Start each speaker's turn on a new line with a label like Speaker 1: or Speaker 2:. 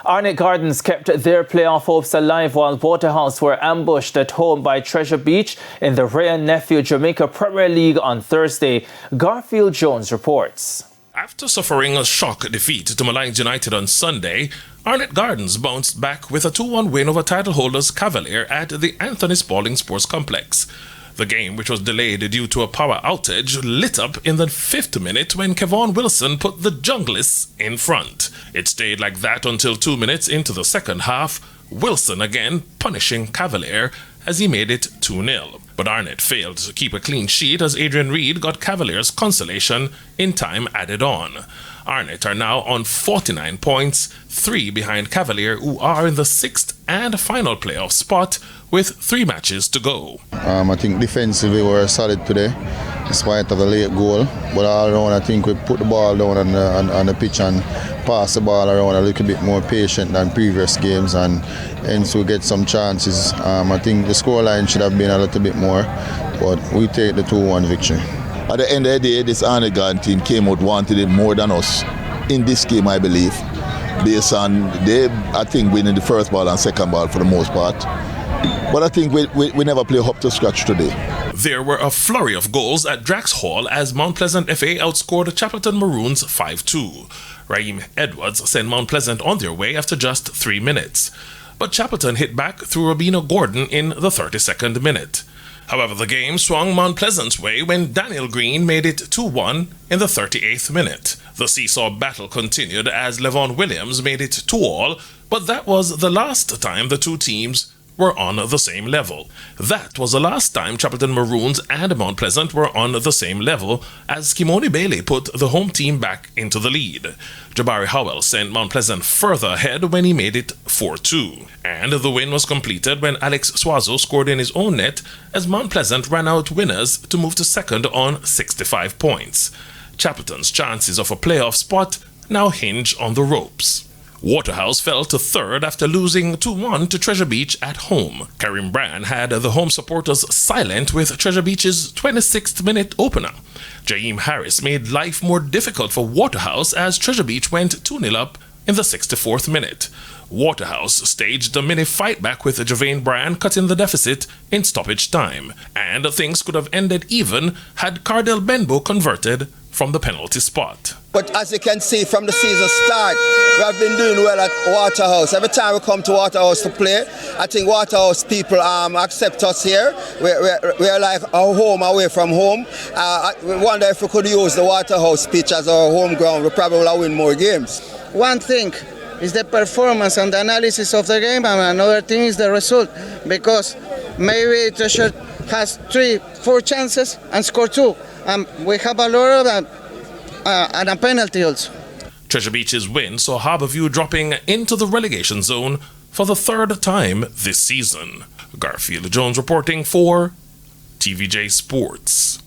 Speaker 1: Arnett Gardens kept their playoff hopes alive while Waterhouse were ambushed at home by Treasure Beach in the Wray and Nephew Jamaica Premier League on Thursday. Garfield Jones reports.
Speaker 2: After suffering a shock defeat to Maligned United on Sunday, Arnett Gardens bounced back with a 2-1 win over title holders Cavalier at the Anthony Spaulding Sports Complex. The game, which was delayed due to a power outage, lit up in the 5th minute when Kevon Wilson put the Junglists in front. It stayed like that until 2 minutes into the second half, Wilson again punishing Cavalier as he made it 2-0. But Arnett failed to keep a clean sheet as Adrian Reed got Cavalier's consolation in time added on. Arnett are now on 49 points, 3 behind Cavalier, who are in the 6th and final playoff spot with 3 matches to go.
Speaker 3: I think defensively we were solid today, despite of the late goal. But all around, I think we put the ball down on the pitch and pass the ball around a little bit more patient than previous games, and hence we get some chances. I think the scoreline should have been a little bit more, but we take the 2-1 victory.
Speaker 4: At the end of the day, this Arnett Gardens team came out wanted it more than us in this game, I believe, based on they, I think, winning the first ball and second ball for the most part. But I think we never play up to scratch today.
Speaker 2: There were a flurry of goals at Drax Hall as Mount Pleasant FA outscored Chapelton Maroons 5-2. Raheem Edwards sent Mount Pleasant on their way after just 3 minutes. But Chapelton hit back through Robina Gordon in the 32nd minute. However, the game swung Mount Pleasant's way when Daniel Green made it 2-1 in the 38th minute. The seesaw battle continued as Levon Williams made it 2-2, but that was the last time the two teams were on the same level. That was the last time Chapelton Maroons and Mount Pleasant were on the same level as Kimoni Bailey put the home team back into the lead. Jabari Howell sent Mount Pleasant further ahead when he made it 4-2. And the win was completed when Alex Suazo scored in his own net as Mount Pleasant ran out winners to move to second on 65 points. Chapelton's chances of a playoff spot now hinge on the ropes. Waterhouse fell to third after losing 2-1 to Treasure Beach at home. Karim Brand had the home supporters silent with Treasure Beach's 26th minute opener. Jaheim Harris made life more difficult for Waterhouse as Treasure Beach went 2-0 up in the 64th minute. Waterhouse staged a mini fight back with Javane Brand cutting the deficit in stoppage time. And things could have ended even had Cardell Benbow converted from the penalty spot.
Speaker 5: But as you can see from the season start, we have been doing well at Waterhouse. Every time we come to Waterhouse to play, I think Waterhouse people accept us here. We're like our home away from home. We wonder if we could use the Waterhouse pitch as our home ground. We probably will win more games.
Speaker 6: One thing is the performance and the analysis of the game, and another thing is the result. Because maybe Treasure has 3-4 chances and score 2. We have a lot of that. And a penalty also.
Speaker 2: Treasure Beach's win saw Harborview dropping into the relegation zone for the 3rd time this season. Garfield Jones reporting for TVJ Sports.